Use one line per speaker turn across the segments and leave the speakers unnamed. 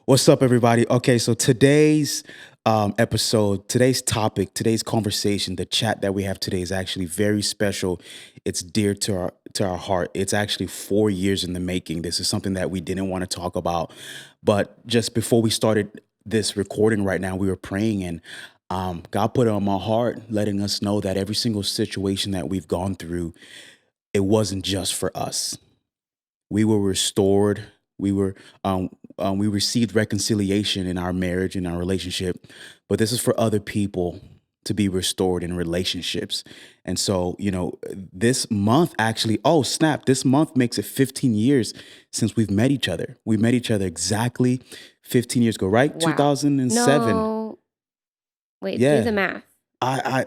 What's up, everybody? Okay, so today's episode, today's topic, today's conversation, the chat that we have today is actually very special. It's dear to our heart. It's actually 4 years in the making. This is something that we didn't want to talk about, but just before we started this recording right now, we were praying and God put it on my heart, letting us know that every single situation that we've gone through, it wasn't just for us. We were restored. We were we received reconciliation in our marriage, in our relationship, but this is for other people to be restored in relationships. And so, this month actually, oh snap, this month makes it 15 years since we've met each other. We met each other exactly 15 years ago, right?
Wow.
2007.
No. Wait, do the
Yeah.
math.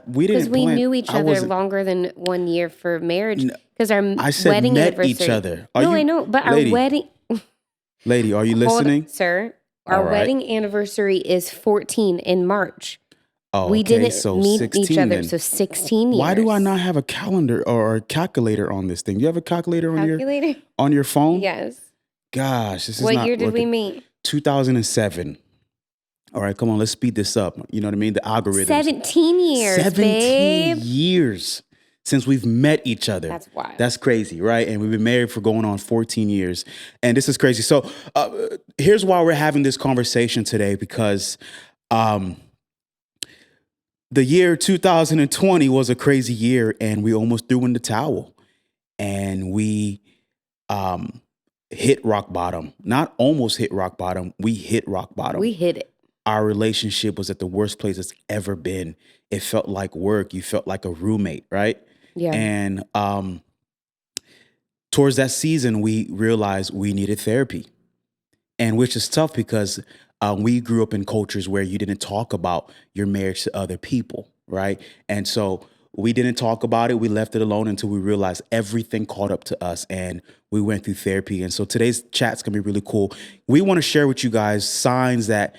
We
Because
didn't
we
plan.
knew each
I
other
wasn't.
longer than 1 year for marriage.
n-
Because our
I said
wedding
met
anniversary.
each other. Are
No, I
you,
know, but our
lady,
wedding.
lady? Are you
Hold,
listening?
sir.
All
Our
right.
wedding anniversary is 14 in March.
Oh,
We
okay.
didn't
So
meet each
16
other,
then.
so 16 years.
Why do I not have a calendar or a calculator on this thing? You have a calculator
Calculator?
on your phone?
Yes.
Gosh, this is
What
not
year did we
working.
meet?
2007. All right, come on, let's speed this up. You know what I mean? The algorithms.
17 years,
17
babe.
years since we've met each other.
That's wild.
That's crazy, right? And we've been married for going on 14 years. And this is crazy. So here's why we're having this conversation today, because the year 2020 was a crazy year and we almost threw in the towel. And we hit rock bottom. Not almost hit rock bottom. We hit rock bottom.
We hit it.
Our relationship was at the worst place it's ever been. It felt like work. You felt like a roommate, right?
Yeah.
And towards that season, we realized we needed therapy, and which is tough because we grew up in cultures where you didn't talk about your marriage to other people, right? And so we didn't talk about it. We left it alone until we realized everything caught up to us, and we went through therapy. And so today's chat's gonna be really cool. We want to share with you guys signs that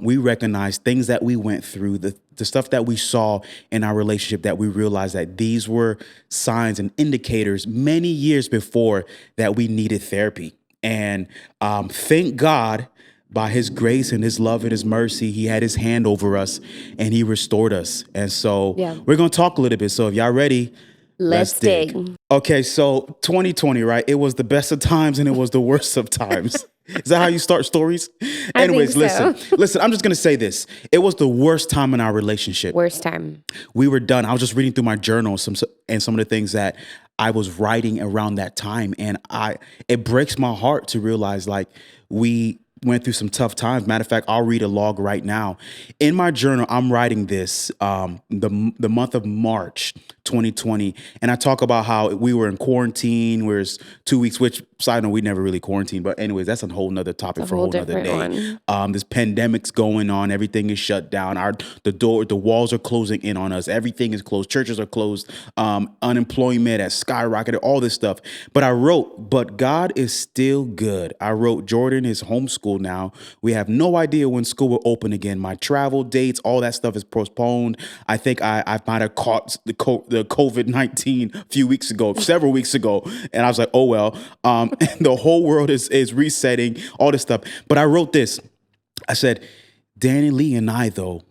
we recognize, things that we went through, the stuff that we saw in our relationship, that we realized that these were signs and indicators many years before that we needed therapy. And thank God, by his grace and his love and his mercy, he had his hand over us and he restored us. And so
Yeah.
we're going to talk a little bit. So if y'all ready,
Let's dig.
Okay, so 2020, right? It was the best of times and it was the worst of times. Is that how you start stories?
I
Anyways,
think so.
listen, I'm just going to say this. It was the worst time in our relationship.
Worst time.
We were done. I was just reading through my journal and some of the things that I was writing around that time. And it breaks my heart to realize, like, we went through some tough times. Matter of fact, I'll read a log right now. In my journal, I'm writing this the month of March 2020. And I talk about how we were in quarantine, whereas 2 weeks, which, side note, we never really quarantined. But anyways, that's a whole nother topic for a whole nother day. This pandemic's going on. Everything is shut down. The walls are closing in on us. Everything is closed. Churches are closed. Unemployment has skyrocketed, all this stuff. But I wrote, but God is still good. I wrote, Jordan is homeschooled now. We have no idea when school will open again. My travel dates, all that stuff is postponed. I think I might have caught the COVID-19 a few weeks ago, several weeks ago. And I was like, oh, well, and the whole world is resetting, all this stuff. But I wrote this. I said, Danny Lee and I, though,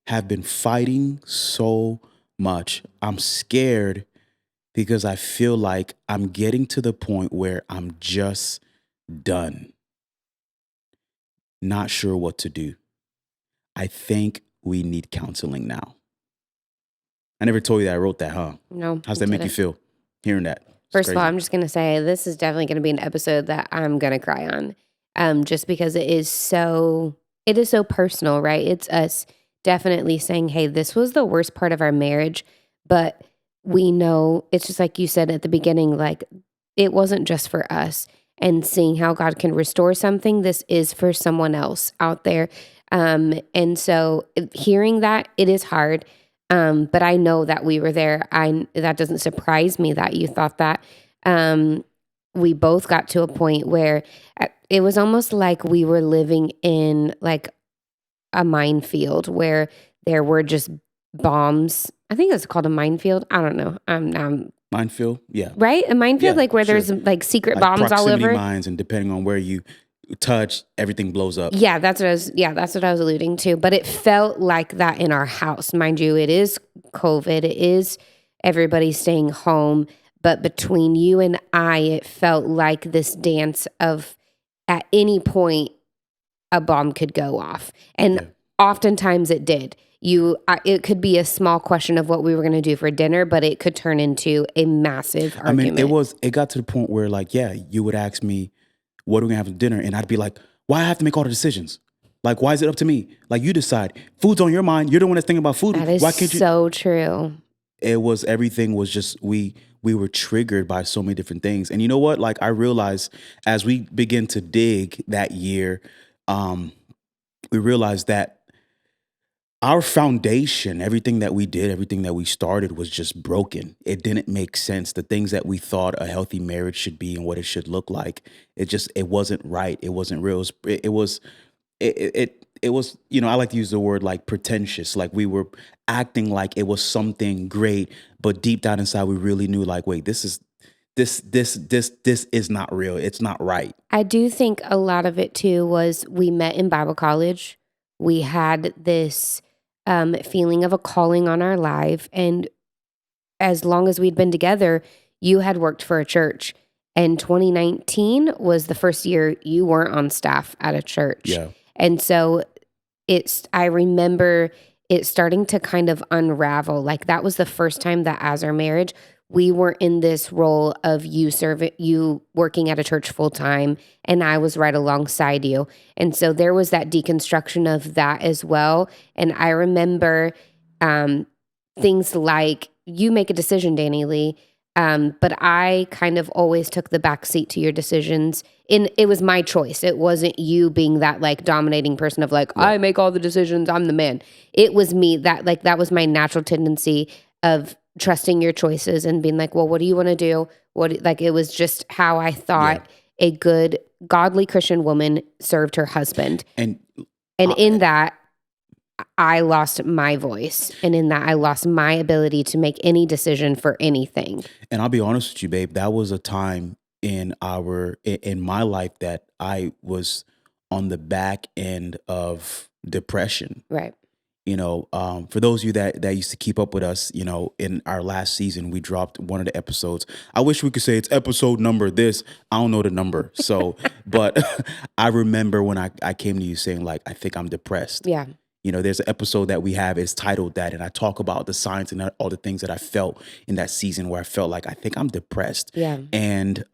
have been fighting so much. I'm scared because I feel like I'm getting to the point where I'm just done. Not sure what to do. I think we need counseling now. I never told you that I wrote that, huh?
No.
How's that make you feel, hearing that?
First of all, I'm just going to say this is definitely going to be an episode that I'm going to cry on, just because it is so personal, right? It's us definitely saying, hey, this was the worst part of our marriage, but we know, it's just like you said at the beginning, like, it wasn't just for us. And seeing how God can restore something, this is for someone else out there. And so hearing that, it is hard. But I know that we were there. That doesn't surprise me that you thought that. We both got to a point where it was almost like we were living in like a minefield where there were just bombs. I think it's called a minefield. I don't know. I'm
Minefield, yeah.
right? A minefield,
Yeah,
like where
sure.
there's like secret
Like
bombs all
proximity
over.
mines, and depending on where you touch, everything blows up.
That's what I was alluding to. But it felt like that in our house. Mind you, it is COVID. It is everybody staying home. But between you and I, it felt like this dance of at any point a bomb could go off. And
Yeah.
oftentimes it did. It could be a small question of what we were going to do for dinner, but it could turn into a massive
I mean,
argument.
it got to the point where like, yeah, you would ask me, what are we gonna have for dinner? And I'd be like, why I have to make all the decisions? Like, why is it up to me? Like, you decide. Food's on your mind. You're the one that's thinking about food.
That is
Why can't you?
so true.
It was everything was just we were triggered by so many different things. And you know what? Like I realized as we begin to dig that year, um, we realized that our foundation, everything that we did, everything that we started was just broken. It didn't make sense. The things that we thought a healthy marriage should be and what it should look like, it wasn't right. It wasn't real. It was, you know, I like to use the word like pretentious. Like we were acting like it was something great, but deep down inside we really knew like, wait, this is not real. It's not right.
I do think a lot of it too was we met in Bible college. We had this feeling of a calling on our life. And as long as we'd been together, you had worked for a church. And 2019 was the first year you weren't on staff at a church.
Yeah.
And so I remember it starting to kind of unravel. Like that was the first time that as our marriage, we were in this role of you working at a church full time, and I was right alongside you. And so there was that deconstruction of that as well. And I remember things like you make a decision, Danny Lee, but I kind of always took the back seat to your decisions. It was my choice. It wasn't you being that like dominating person of like, I make all the decisions, I'm the man. It was me that was my natural tendency of trusting your choices and being like, well, what do you want to do? It was just how I thought a good, godly Christian woman served her husband.
And
in that, I lost my voice. And in that, I lost my ability to make any decision for anything.
And I'll be honest with you, babe, that was a time in my life that I was on the back end of depression.
Right.
You know, for those of you that used to keep up with us, you know, in our last season, we dropped one of the episodes. I wish we could say it's episode number this. I don't know the number. So, but I remember when I came to you saying like, I think I'm depressed.
Yeah.
You know, there's an episode that we have is titled that, and I talk about the signs and all the things that I felt in that season where I felt like I think I'm depressed.
Yeah.
And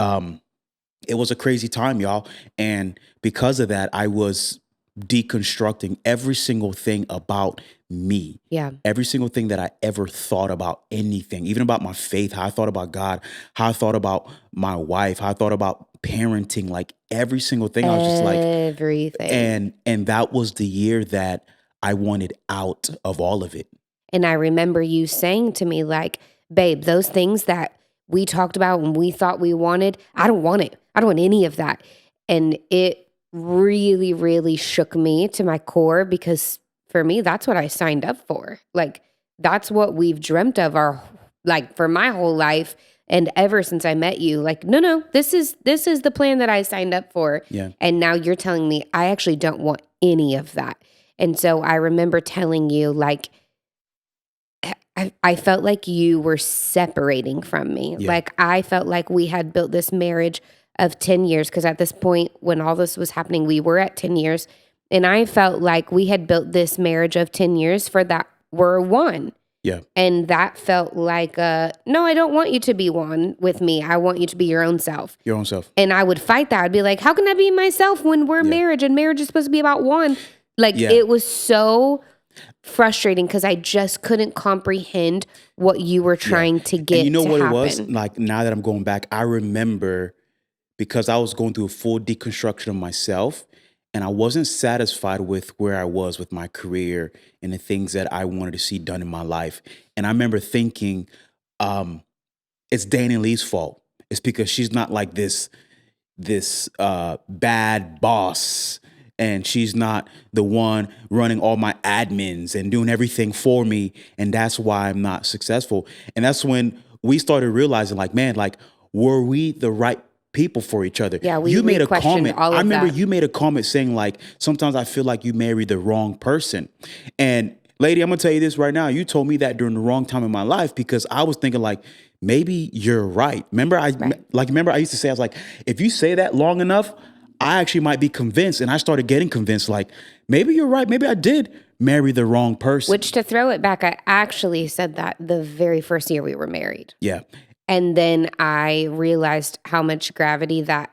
it was a crazy time, y'all. And because of that, I was deconstructing every single thing about me.
Yeah.
Every single thing that I ever thought about anything, even about my faith, how I thought about God, how I thought about my wife, how I thought about parenting, like every single thing. I was just like
everything.
And that was the year that I wanted out of all of it.
And I remember you saying to me like, babe, those things that we talked about when we thought we wanted, I don't want it. I don't want any of that. And it really, really shook me to my core because for me, that's what I signed up for. Like, that's what we've dreamt of for my whole life. And ever since I met you, like, no, this is the plan that I signed up for.
Yeah.
And now you're telling me I actually don't want any of that. And so I remember telling you, like, I felt like you were separating from me.
Yeah.
Like, I felt like we had built this marriage of 10 years, because at this point, when all this was happening, we were at 10 years. And I felt like we had built this marriage of 10 years for that we're one.
Yeah.
And that felt like, no, I don't want you to be one with me. I want you to be your own self.
Your own self.
And I would fight that. I'd be like, how can I be myself when we're marriage and marriage is supposed to be about one? Like, it was so frustrating because I just couldn't comprehend what you were trying to get.
And you know
to
what
happen.
it was? Like, now that I'm going back, I remember because I was going through a full deconstruction of myself, and I wasn't satisfied with where I was with my career and the things that I wanted to see done in my life. And I remember thinking, it's Danny Lee's fault. It's because she's not like this bad boss, and she's not the one running all my admins and doing everything for me, and that's why I'm not successful. And that's when we started realizing, like, man, like, were we the right people for each other.
Yeah, we
You made a
re-questioned
comment.
all
I
of
remember
that.
you made a comment saying like, sometimes I feel like you married the wrong person. And lady, I'm gonna tell you this right now. You told me that during the wrong time in my life because I was thinking like, maybe you're right.
Right.
Remember I used to say, I was like, if you say that long enough, I actually might be convinced. And I started getting convinced like, maybe you're right. Maybe I did marry the wrong person.
Which, to throw it back, I actually said that the very first year we were married.
Yeah.
And then I realized how much gravity that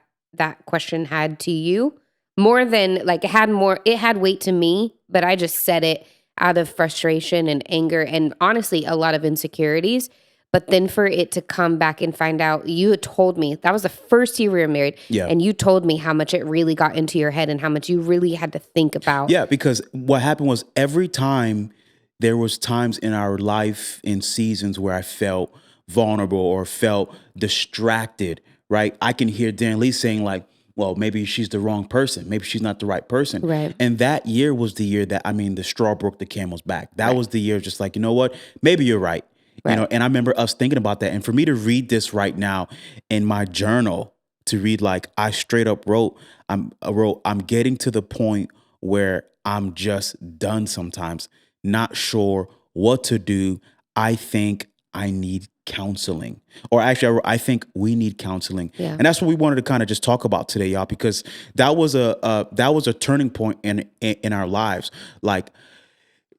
question had to you. More than like it had weight to me, but I just said it out of frustration and anger and honestly a lot of insecurities. But then for it to come back and find out, you had told me that was the first year we were married,
Yeah.
and you told me how much it really got into your head and how much you really had to think about.
Yeah, because what happened was every time there was times in our life in seasons where I felt vulnerable or felt distracted, right? I can hear Dan Lee saying like, well, maybe she's the wrong person. Maybe she's not the right person.
Right.
And that year was the year that, I mean, the straw broke the camel's back. That
Right.
was the year just like, you know what? Maybe you're right.
Right.
And I remember us thinking about that. And for me to read this right now in my journal, to read like I straight up wrote, I'm getting to the point where I'm just done sometimes, not sure what to do. I think I need counseling. Or actually, I think we need counseling.
Yeah.
And that's what we wanted to kind of just talk about today, y'all, because that was a turning point in our lives. Like,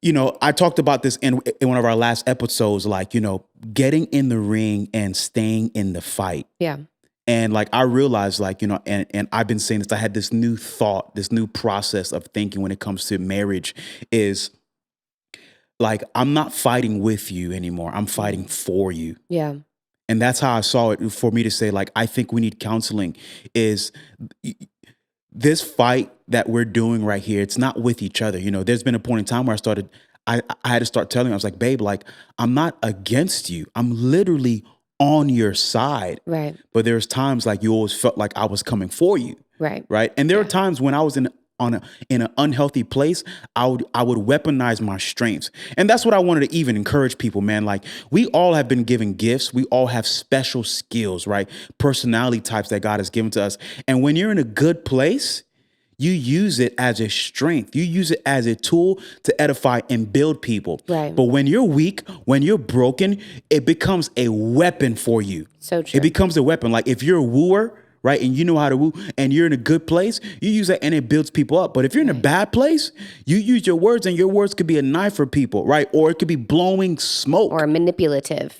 I talked about this in one of our last episodes, like, getting in the ring and staying in the fight.
Yeah.
And like I realized, like, and I've been saying this, I had this new thought, this new process of thinking when it comes to marriage is like, I'm not fighting with you anymore. I'm fighting for you.
Yeah.
And that's how I saw it for me to say, like, I think we need counseling is this fight that we're doing right here. It's not with each other. There's been a point in time where I had to start telling her, I was like, babe, like, I'm not against you. I'm literally on your side.
Right.
But there's times like you always felt like I was coming for you.
Right.
Right. And there are
Yeah.
times when I was in an unhealthy place, I would weaponize my strengths. And that's what I wanted to even encourage people, man. Like, we all have been given gifts. We all have special skills, right? Personality types that God has given to us. And when you're in a good place, you use it as a strength. You use it as a tool to edify and build people.
Right.
But when you're weak, when you're broken, it becomes a weapon for you.
So true.
It becomes a weapon. Like if you're a wooer, right, and you know how to woo, and you're in a good place, you use that and it builds people up. But if you're in a bad place, you use your words, and your words could be a knife for people, right? Or it could be blowing smoke.
Or manipulative.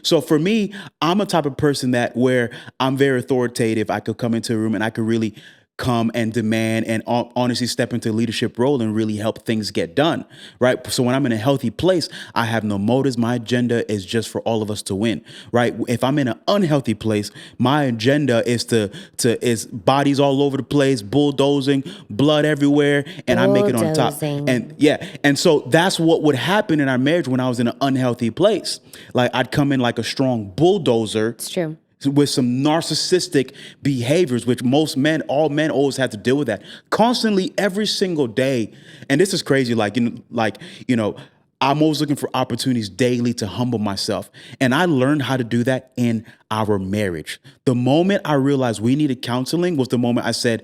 So for me, I'm a type of person that where I'm very authoritative. I could come into a room and I could really come and demand and honestly step into a leadership role and really help things get done, right? So when I'm in a healthy place, I have no motives. My agenda is just for all of us to win, right? If I'm in an unhealthy place, my agenda is is bodies all over the place, bulldozing, blood everywhere, and I make it on top.
Bulldozing.
And so that's what would happen in our marriage when I was in an unhealthy place. Like I'd come in like a strong bulldozer.
It's true.
With some narcissistic behaviors, which all men always have to deal with that constantly every single day. And this is crazy. I'm always looking for opportunities daily to humble myself. And I learned how to do that in our marriage. The moment I realized we needed counseling was the moment I said,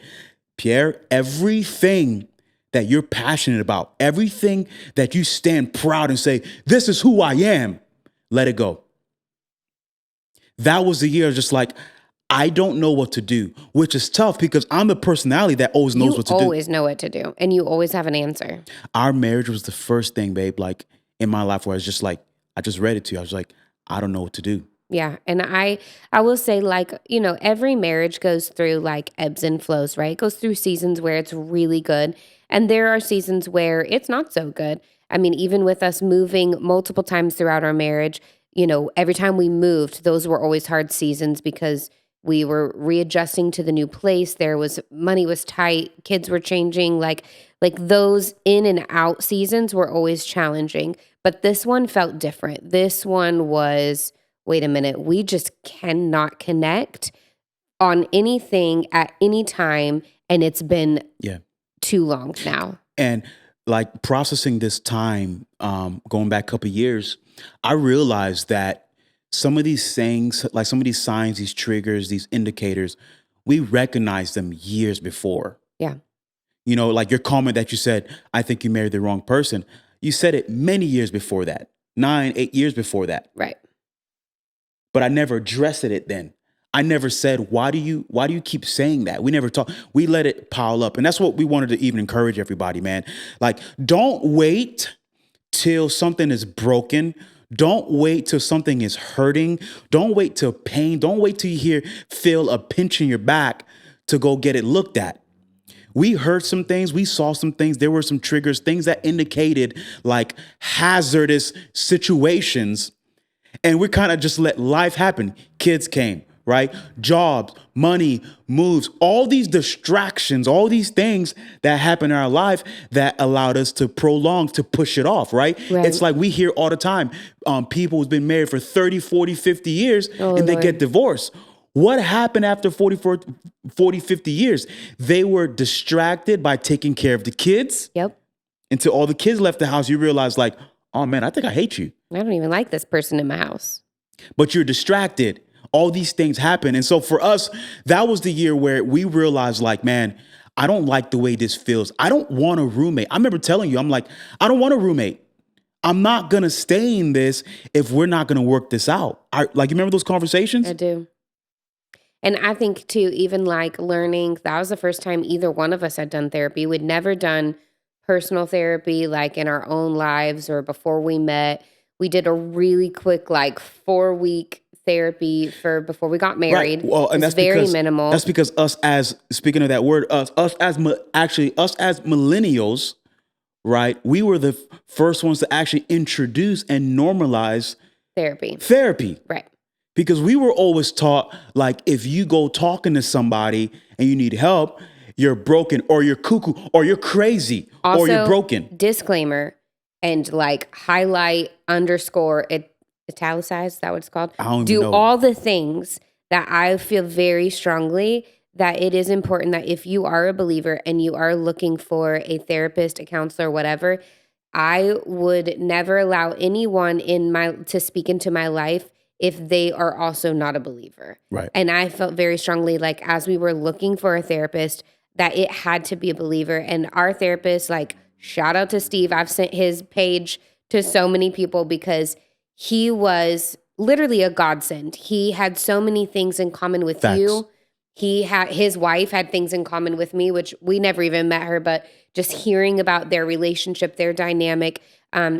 Pierre, everything that you're passionate about, everything that you stand proud and say, this is who I am, let it go. That was the year just like, I don't know what to do, which is tough because I'm the personality that always knows what to do.
You always know what to do, and you always have an answer.
Our marriage was the first thing, babe, like in my life where I was just like, I just read it to you. I was like, I don't know what to do.
Yeah. And I will say, like, every marriage goes through like ebbs and flows, right? It goes through seasons where it's really good. And there are seasons where it's not so good. I mean, even with us moving multiple times throughout our marriage, every time we moved, those were always hard seasons because we were readjusting to the new place. Money was tight, kids were changing, like those in and out seasons were always challenging. But this one felt different. This one was, wait a minute, we just cannot connect on anything at any time. And it's been too long now.
And like processing this time, going back a couple of years, I realized that some of these things, like some of these signs, these triggers, these indicators, we recognize them years before.
Yeah.
You know, like your comment that you said, I think you married the wrong person. You said it many years before that, 9, 8 years before that.
Right.
But I never addressed it then. I never said, why do you keep saying that? We never talk. We let it pile up. And that's what we wanted to even encourage everybody, man. Like, don't wait till something is broken. Don't wait till something is hurting. Don't wait till pain. Don't wait till you feel a pinch in your back to go get it looked at. We heard some things. We saw some things. There were some triggers, things that indicated like hazardous situations. And we kind of just let life happen. Kids came, right? Jobs, money, moves, all these distractions, all these things that happen in our life that allowed us to prolong, to push it off, right?
Right.
It's like we hear all the time, people who's been married for 30, 40, 50 years and they get divorced. What happened after 40, 50 years? They were distracted by taking care of the kids.
Yep.
Until all the kids left the house, you realize like, oh man, I think I hate you.
I don't even like this person in my house.
But you're distracted. All these things happen. And so for us, that was the year where we realized like, man, I don't like the way this feels. I don't want a roommate. I remember telling you, I'm like, I don't want a roommate. I'm not going to stay in this if we're not going to work this out. You remember those conversations?
I do. And I think too, even like learning, that was the first time either one of us had done therapy. We'd never done personal therapy like in our own lives or before we met. We did a really quick like 4-week therapy before we got married.
Right. Well, and that's
very
because,
minimal.
That's because us as, speaking of that word, us as millennials, right? We were the first ones to actually introduce and normalize therapy.
Right.
Because we were always taught, like, if you go talking to somebody and you need help, you're broken or you're cuckoo or you're crazy
also,
or you're broken.
Disclaimer and like highlight, underscore, italicize, is that what it's called?
I don't even know.
All the things that I feel very strongly that it is important that if you are a believer and you are looking for a therapist, a counselor, whatever, I would never allow anyone to speak into my life if they are also not a believer.
Right.
And I felt very strongly like as we were looking for a therapist that it had to be a believer. And our therapist, like shout out to Steve. I've sent his page to so many people because he was literally a godsend. He had so many things in common with
Facts.
you. His wife had things in common with me, which we never even met her, but just hearing about their relationship, their dynamic.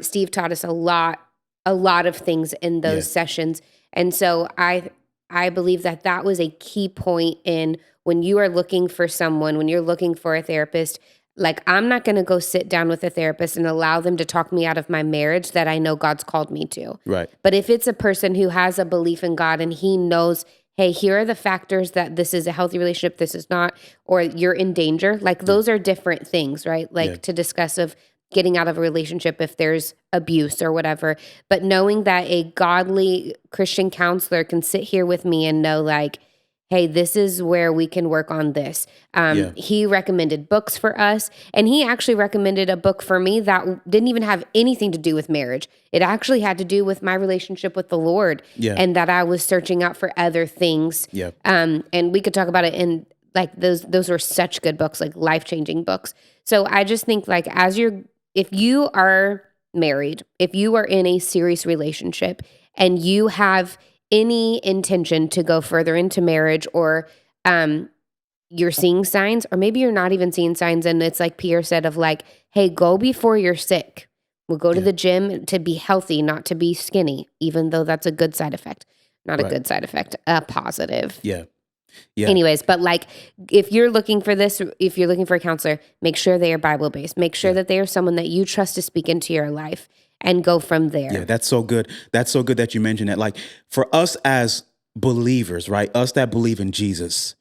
Steve taught us a lot of things in those sessions. And so I believe that was a key point in when you are looking for someone, when you're looking for a therapist. Like, I'm not going to go sit down with a therapist and allow them to talk me out of my marriage that I know God's called me to.
Right.
But if it's a person who has a belief in God and he knows, hey, here are the factors that this is a healthy relationship, this is not, or you're in danger, like those are different things, right? Like to discuss of getting out of a relationship if there's abuse or whatever. But knowing that a godly Christian counselor can sit here with me and know like, hey, this is where we can work on this. He recommended books for us. And he actually recommended a book for me that didn't even have anything to do with marriage. It actually had to do with my relationship with the Lord and that I was searching out for other things.
Yeah.
And we could talk about it in like those were such good books, like life-changing books. So I just think like if you are married, if you are in a serious relationship and you have any intention to go further into marriage or you're seeing signs or maybe you're not even seeing signs and it's like Pierre said of like, hey, go before you're sick. We'll go to the gym to be healthy, not to be skinny, even though that's a good side effect. Not a good side effect, a positive.
Yeah. Yeah.
Anyways, but like if you're looking for a counselor, make sure they are Bible-based. Make sure that they are someone that you trust to speak into your life and go from there.
Yeah, that's so good. That's so good that you mentioned that. Like for us as believers, right? Us that believe in Jesus,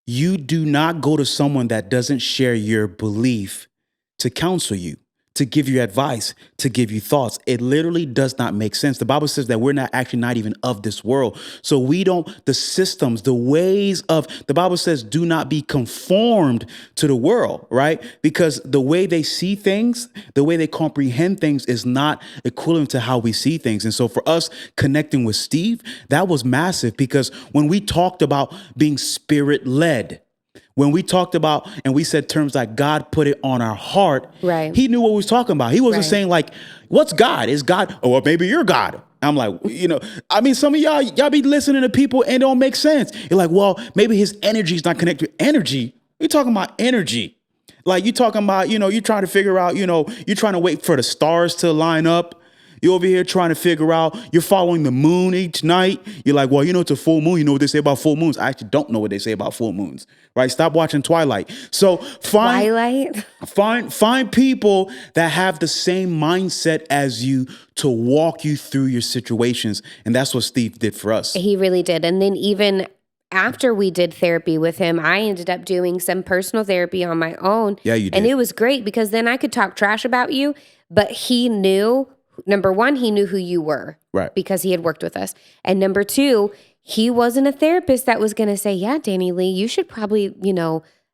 you do not go to someone that doesn't share your belief to counsel you, to give you advice, to give you thoughts. It literally does not make sense. The Bible says that we're not actually not even of this world. So we don't, the systems, the ways of, the Bible says, do not be conformed to the world, right? Because the way they see things, the way they comprehend things is not equivalent to how we see things. And so for us connecting with Steve, that was massive, because when we talked about being spirit led, when we talked about and we said terms like God put it on our heart,
Right.
he knew what we was talking about. He wasn't
Right.
saying like, what's God? Is God, oh, well, maybe you're God. I'm like, I mean, some of y'all be listening to people and it don't make sense. You're like, well, maybe his energy is not connected to energy. We're talking about energy. Like you talking about, you're trying to figure out, you're trying to wait for the stars to line up. You're over here trying to figure out, you're following the moon each night. You're like, well, it's a full moon. You know what they say about full moons? I actually don't know what they say about full moons, right? Stop watching Twilight. So
Twilight.
find people that have the same mindset as you to walk you through your situations. And that's what Steve did for us.
He really did. And then even after we did therapy with him, I ended up doing some personal therapy on my own.
Yeah, you did.
And it was great because then I could talk trash about you, but he knew, number one, he knew who you were.
Right.
Because he had worked with us. And number two, he wasn't a therapist that was going to say, yeah, Danny Lee, you should probably,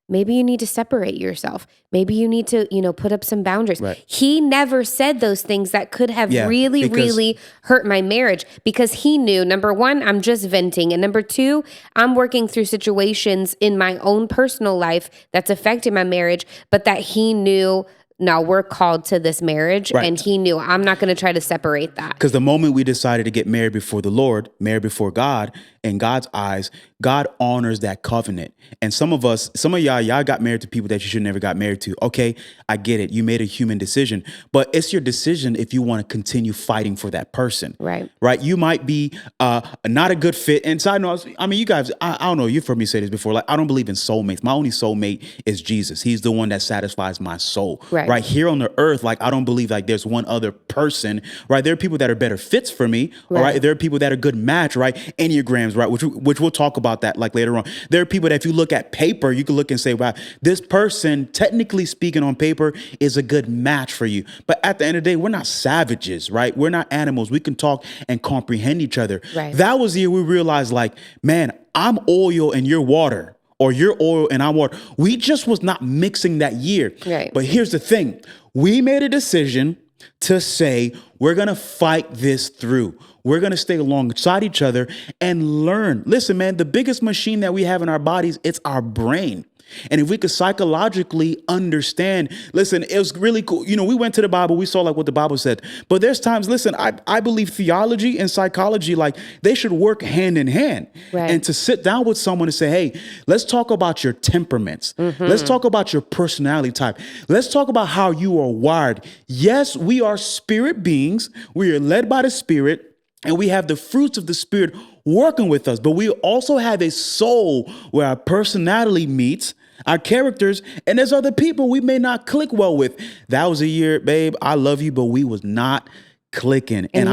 maybe you need to separate yourself. Maybe you need to, put up some boundaries.
Right.
He never said those things that could have really hurt my marriage, because he knew, number one, I'm just venting. And number two, I'm working through situations in my own personal life that's affecting my marriage, but that he knew, no, we're called to this marriage.
Right.
And he knew I'm not going to try to separate that.
Because the moment we decided to get married before the Lord, married before God, in God's eyes, God honors that covenant. And some of y'all got married to people that you should never got married to. Okay, I get it. You made a human decision, but it's your decision if you want to continue fighting for that person.
Right.
Right. You might be not a good fit. And side note, I mean, you guys, I don't know, you've heard me say this before. Like, I don't believe in soulmates. My only soulmate is Jesus. He's the one that satisfies my soul. Right. Here on the earth, like, I don't believe like there's one other person. Right. There are people that are better fits for me. Right. All right. There are people that are good match. Right. Enneagrams. Right. Which we'll talk about that like later on. There are people that if you look at paper, you can look and say, wow, this person, technically speaking on paper, is a good match for you. But at the end of the day, we're not savages, right? We're not animals. We can talk and comprehend each other.
Right.
That was the year we realized, like, man, I'm oil and you're water, or you're oil and I'm water. We just was not mixing that year.
Right.
But here's the thing. We made a decision to say, we're going to fight this through. We're going to stay alongside each other and learn. Listen, man, the biggest machine that we have in our bodies, it's our brain. And if we could psychologically understand, listen, it was really cool. We went to the Bible, we saw like what the Bible said. But there's times, listen, I believe theology and psychology, like they should work hand in hand.
Right.
And to sit down with someone and say, hey, let's talk about your temperaments. Mm-hmm. Let's talk about your personality type. Let's talk about how you are wired. Yes, we are spirit beings. We are led by the Spirit. And we have the fruits of the Spirit working with us, but we also have a soul where our personality meets our characters, and there's other people we may not click well with. That was a year, babe, I love you, but we was not clicking. And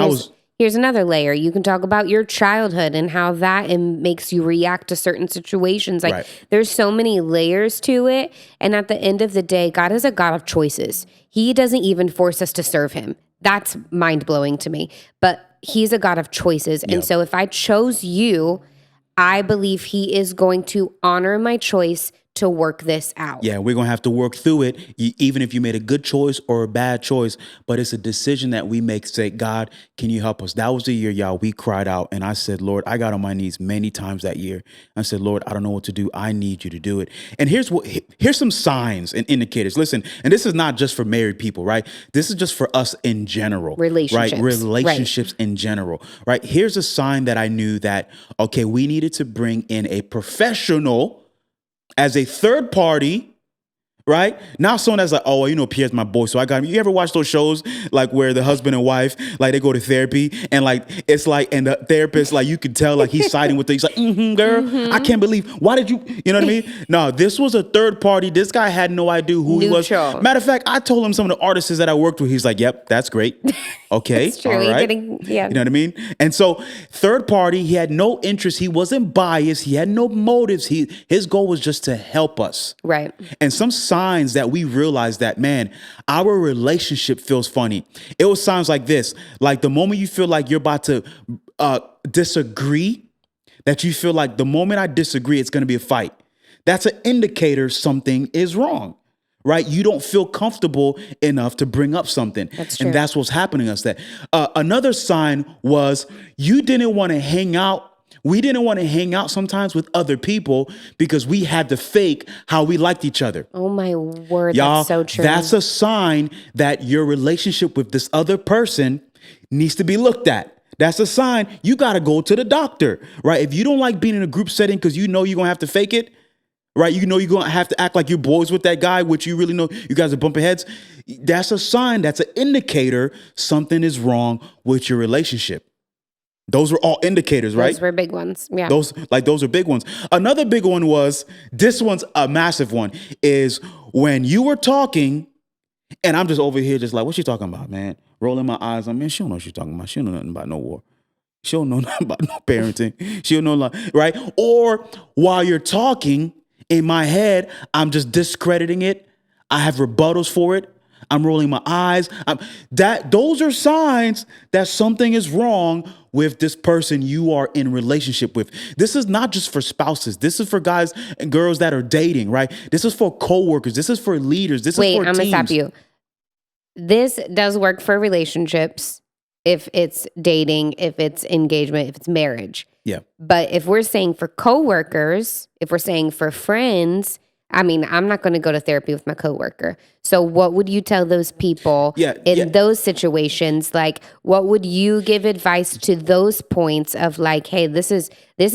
here's another layer. You can talk about your childhood and how that makes you react to certain situations. Like, there's so many layers to it. And at the end of the day, God is a God of choices. He doesn't even force us to serve him. That's mind blowing to me. But he's a God of choices. And so if I chose you, I believe he is going to honor my choice to work this out.
Yeah, we're going to have to work through it, even if you made a good choice or a bad choice. But it's a decision that we make, say, God, can you help us? That was the year, y'all, we cried out. And I said, Lord, I got on my knees many times that year. I said, Lord, I don't know what to do. I need you to do it. And here's some signs and indicators. Listen, and this is not just for married people, right? This is just for us in general.
Relationships.
Right? Relationships in general, right? Here's a sign that I knew that, okay, we needed to bring in a professional as a third party, right? Not someone that's like, oh, well, Pierre's my boy, so I got him. You ever watch those shows like where the husband and wife, like they go to therapy and like, it's like, and the therapist, like you can tell like he's siding with things. He's like, girl, I can't believe, why did you know what I mean? No, this was a third party. This guy had no idea who he was. Matter of fact, I told him some of the artists that I worked with, he's like, yep, that's great. Okay.
It's true.
All
He
right.
didn't, yeah.
You know what I mean? And so third party, he had no interest. He wasn't biased. He had no motives. His goal was just to help us.
Right.
And some signs that we realize that, man, our relationship feels funny. It was signs like this. Like the moment you feel like you're about to disagree, that you feel like the moment I disagree, it's going to be a fight. That's an indicator something is wrong, right? You don't feel comfortable enough to bring up something.
That's true.
And that's what's happening to us. That another sign was you didn't want to hang out. We didn't want to hang out sometimes with other people because we had to fake how we liked each other.
Oh my word,
Y'all,
that's so true.
that's a sign that your relationship with this other person needs to be looked at. That's a sign you got to go to the doctor, right? If you don't like being in a group setting because you know you're going to have to fake it, right? You know you're going to have to act like you're boys with that guy, which you really know you guys are bumping heads. That's a sign. That's an indicator something is wrong with your relationship. Those were all indicators, right?
Those were big ones. Yeah.
Those are big ones. Another big one was, this one's a massive one, is when you were talking and I'm just over here just like, what's she talking about, man? Rolling my eyes. I mean, she don't know what she's talking about. She don't know nothing about no war. She don't know nothing about no parenting. She don't know, right? Or while you're talking, in my head, I'm just discrediting it. I have rebuttals for it. I'm rolling my eyes. Those are signs that something is wrong with this person you are in relationship with. This is not just for spouses. This is for guys and girls that are dating, right? This is for coworkers. This is for leaders. This
Wait,
is for
I'm
teams.
going to stop you. This does work for relationships, if it's dating, if it's engagement, if it's marriage.
Yeah.
But if we're saying for coworkers, if we're saying for friends, I mean, I'm not going to go to therapy with my coworker. So what would you tell those people in those situations? Like, what would you give advice to those points of like, hey, this is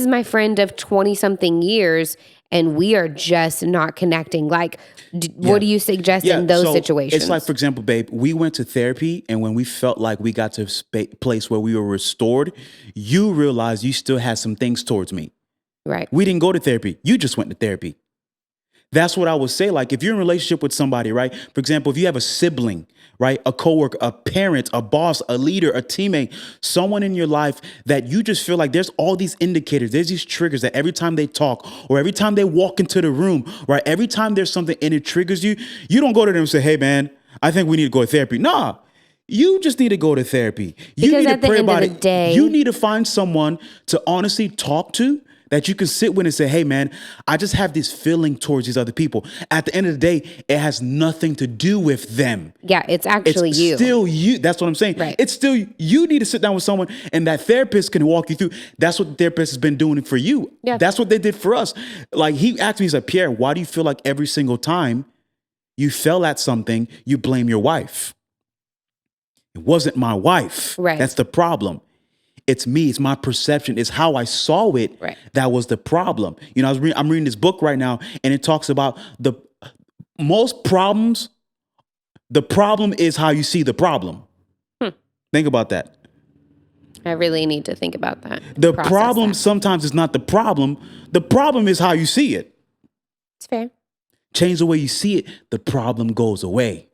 my friend of 20 something years and we are just not connecting. Like, what do you suggest in those situations?
It's like, for example, babe, we went to therapy and when we felt like we got to a place where we were restored, you realized you still had some things towards me.
Right.
We didn't go to therapy. You just went to therapy. That's what I would say. Like if you're in a relationship with somebody, right? For example, if you have a sibling, right? A coworker, a parent, a boss, a leader, a teammate, someone in your life that you just feel like there's all these indicators, there's these triggers that every time they talk or every time they walk into the room, right? Every time there's something and it triggers you, you don't go to them and say, hey man, I think we need to go to therapy. Nah. You just need to go to therapy. You
because
need
at
to pray
the end
about
of the
it.
day,
You need to find someone to honestly talk to that you can sit with and say, hey, man, I just have this feeling towards these other people. At the end of the day, it has nothing to do with them.
Yeah, it's actually
It's
you.
still you. That's what I'm saying.
Right.
It's still you need to sit down with someone and that therapist can walk you through. That's what the therapist has been doing for you.
Yeah.
That's what they did for us. Like he asked me, he's like, Pierre, why do you feel like every single time you fell at something, you blame your wife? It wasn't my wife.
Right.
That's the problem. It's me. It's my perception. It's how I saw it.
Right.
That was the problem. You know, I'm reading this book right now, and it talks about the most problems. The problem is how you see the problem. Think about that.
I really need to think about that.
The problem sometimes is not the problem. The problem is how you see it.
It's fair.
Change the way you see it. The problem goes away.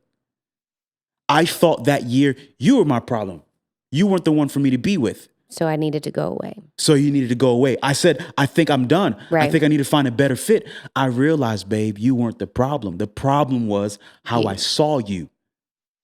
I thought that year you were my problem. You weren't the one for me to be with.
So I needed to go away.
So you needed to go away. I said, I think I'm done.
Right.
I think I need to find a better fit. I realized, babe, you weren't the problem. The problem was how I saw you.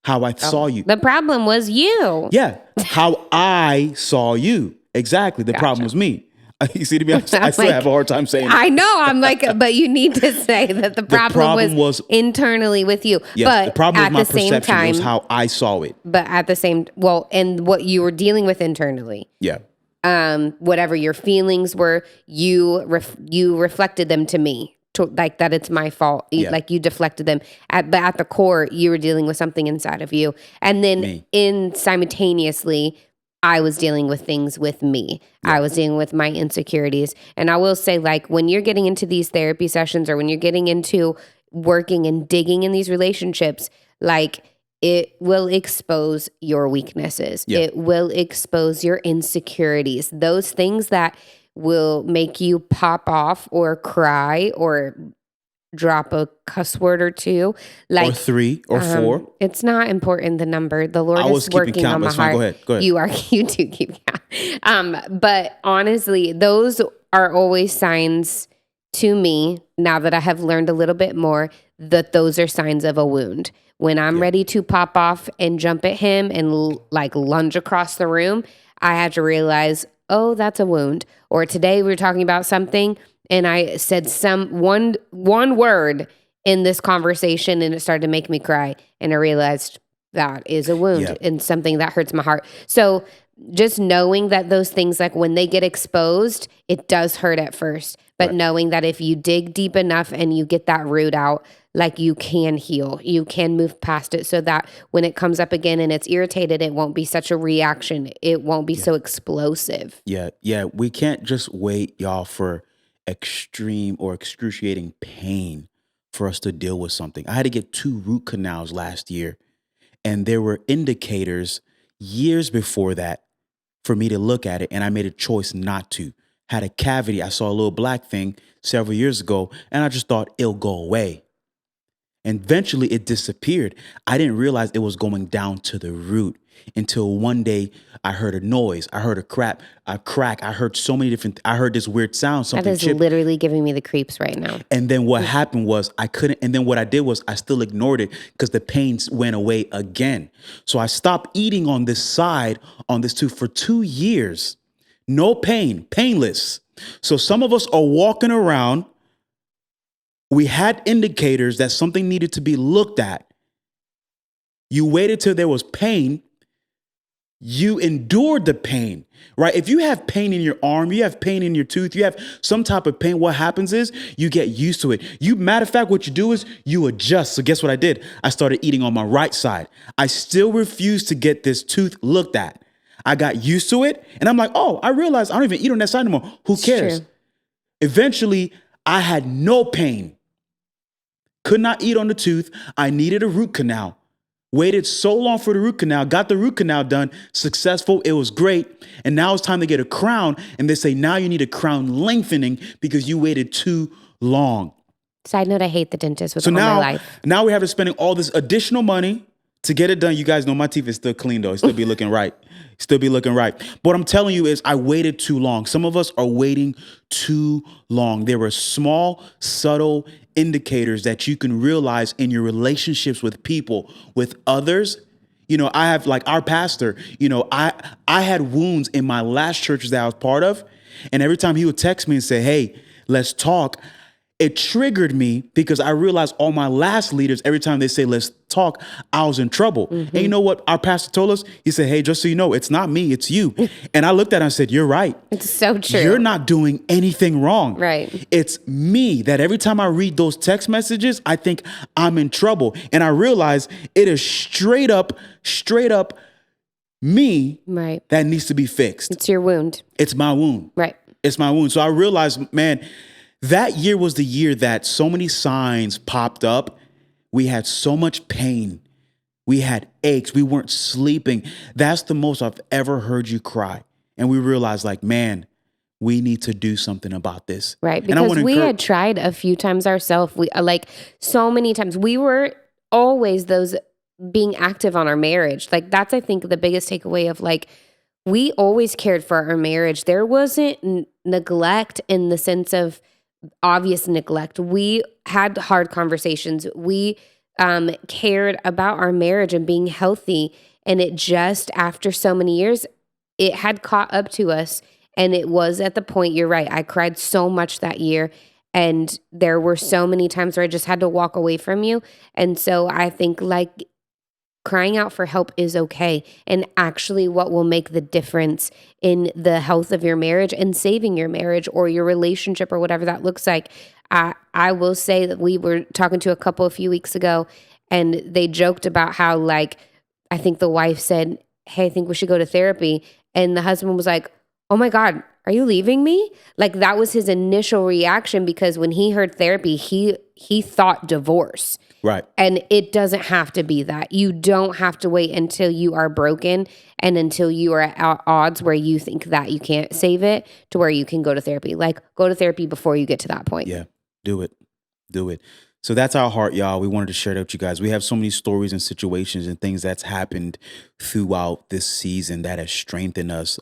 How I saw you.
The problem was you.
Yeah. How I saw you. Exactly. The problem was me. You see, to be honest, I still have a hard time saying it.
I know. I'm like, but you need to say that the problem was internally with you.
Yes,
but
the problem
at
was my
the same
perception.
time,
It was how I saw it.
But at the same, and what you were dealing with internally.
Yeah.
Whatever your feelings were, you reflected them to me. Like that it's my fault. Like you deflected them. But at the core, you were dealing with something inside of you. And then simultaneously, I was dealing with things with me. Yeah. I was dealing with my insecurities. And I will say, like, when you're getting into these therapy sessions or when you're getting into working and digging in these relationships, like, it will expose your weaknesses. Yeah. It will expose your insecurities. Those things that will make you pop off or cry or drop a cuss word or two.
Or
Like,
3 or 4.
it's not important, the number. The Lord
I was
is
keeping
working
count,
on
but
my
it's fine.
heart.
Go ahead. Go ahead.
You do keep count. But honestly, those are always signs to me, now that I have learned a little bit more, that those are signs of a wound. When I'm
Yeah.
ready to pop off and jump at him and like lunge across the room, I have to realize, oh, that's a wound. Or today we were talking about something and I said one word in this conversation and it started to make me cry. And I realized that is a wound
Yeah.
and something that hurts my heart. So just knowing that those things, like when they get exposed, it does hurt at first. But
Right.
knowing that if you dig deep enough and you get that root out, like you can heal, you can move past it so that when it comes up again and it's irritated, it won't be such a reaction. It won't be
Yeah.
so explosive.
Yeah. Yeah. We can't just wait, y'all, for extreme or excruciating pain for us to deal with something. I had to get 2 root canals last year, and there were indicators years before that for me to look at it, and I made a choice not to. Had a cavity. I saw a little black thing several years ago, and I just thought it'll go away. And eventually it disappeared. I didn't realize it was going down to the root until one day I heard a noise. I heard a crack. I heard so many different, I heard this weird sound,
That
something
is
chip.
literally giving me the creeps right now.
And then what happened was I couldn't, and then what I did was I still ignored it because the pain went away again. So I stopped eating on this side, on this tooth for 2 years. No pain, painless. So some of us are walking around. We had indicators that something needed to be looked at. You waited till there was pain. You endured the pain, right? If you have pain in your arm, you have pain in your tooth, you have some type of pain, what happens is you get used to it. Matter of fact, what you do is you adjust. So guess what I did? I started eating on my right side. I still refused to get this tooth looked at. I got used to it and I'm like, oh, I realized I don't even eat on that side anymore. Who cares?
True.
Eventually, I had no pain. Could not eat on the tooth. I needed a root canal. Waited so long for the root canal, got the root canal done, successful. It was great. And now it's time to get a crown. And they say, now you need a crown lengthening because you waited too long.
Side note, I hate the dentist with
So
all my life.
now we have to spending all this additional money to get it done. You guys know my teeth is still clean though. It still be looking right. Still be looking right. But what I'm telling you is I waited too long. Some of us are waiting too long. There were small, subtle indicators that you can realize in your relationships with people, with others. You know, I have like our pastor, you know, I had wounds in my last churches that I was part of. And every time he would text me and say, hey, let's talk, it triggered me because I realized all my last leaders, every time they say, let's talk, I was in trouble. And you know what our pastor told us? He said, hey, just so you know, it's not me, it's you. And I looked at him and said, you're right.
It's so true.
You're not doing anything wrong.
Right.
It's me that every time I read those text messages, I think I'm in trouble. And I realize it is straight up me
Right.
that needs to be fixed.
It's your wound.
It's my wound.
Right.
It's my wound. So I realized, man, that year was the year that so many signs popped up. We had so much pain. We had aches. We weren't sleeping. That's the most I've ever heard you cry. And we realized, like, man, we need to do something about this.
Right.
And I
Because
wanna
we
encourage-
had tried a few times ourselves. We like so many times. We were always those being active on our marriage. Like that's, I think, the biggest takeaway of like, we always cared for our marriage. There wasn't neglect in the sense of obvious neglect. We had hard conversations. We cared about our marriage and being healthy. And it just, after so many years, it had caught up to us. And it was at the point, you're right, I cried so much that year. And there were so many times where I just had to walk away from you. And so I think like crying out for help is okay. And actually what will make the difference in the health of your marriage and saving your marriage or your relationship or whatever that looks like. I will say that we were talking to a couple a few weeks ago and they joked about how like, I think the wife said, hey, I think we should go to therapy. And the husband was like, oh my God, are you leaving me? Like that was his initial reaction because when he heard therapy, he thought divorce.
Right.
And it doesn't have to be that. You don't have to wait until you are broken and until you are at odds where you think that you can't save it to where you can go to therapy. Like go to therapy before you get to that point.
Yeah. Do it. Do it. So that's our heart, y'all. We wanted to share that with you guys. We have so many stories and situations and things that's happened throughout this season that has strengthened us.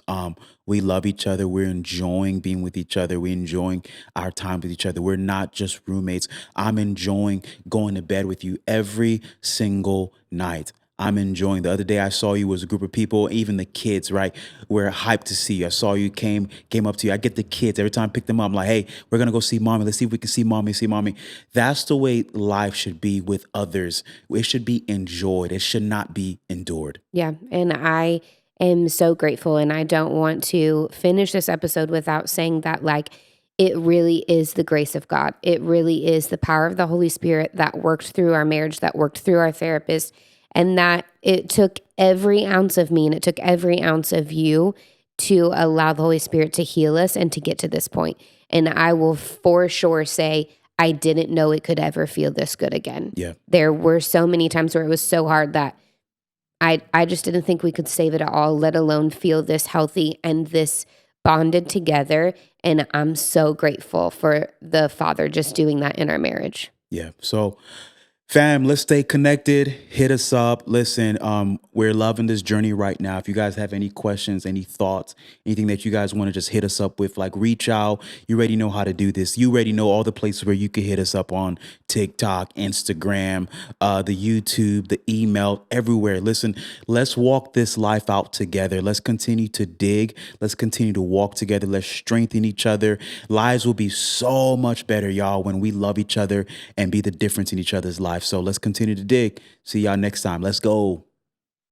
We love each other. We're enjoying being with each other. We're enjoying our time with each other. We're not just roommates. I'm enjoying going to bed with you every single night. I'm enjoying. The other day I saw you was a group of people, even the kids, right? We're hyped to see you. I saw you came up to you. I get the kids every time I pick them up. I'm like, hey, we're gonna go see mommy. Let's see if we can see mommy, see mommy. That's the way life should be with others. It should be enjoyed. It should not be endured.
Yeah. And I am so grateful. And I don't want to finish this episode without saying that, like, it really is the grace of God. It really is the power of the Holy Spirit that worked through our marriage, that worked through our therapist, and that it took every ounce of me and it took every ounce of you to allow the Holy Spirit to heal us and to get to this point. And I will for sure say, I didn't know it could ever feel this good again.
Yeah.
There were so many times where it was so hard that I just didn't think we could save it all, let alone feel this healthy and this bonded together. And I'm so grateful for the Father just doing that in our marriage.
Yeah. So fam, let's stay connected. Hit us up. Listen, we're loving this journey right now. If you guys have any questions, any thoughts, anything that you guys want to just hit us up with, like reach out. You already know how to do this. You already know all the places where you can hit us up on TikTok, Instagram, the YouTube, the email, everywhere. Listen, let's walk this life out together. Let's continue to dig. Let's continue to walk together. Let's strengthen each other. Lives will be so much better, y'all, when we love each other and be the difference in each other's lives. So let's continue to dig. See y'all next time. Let's go.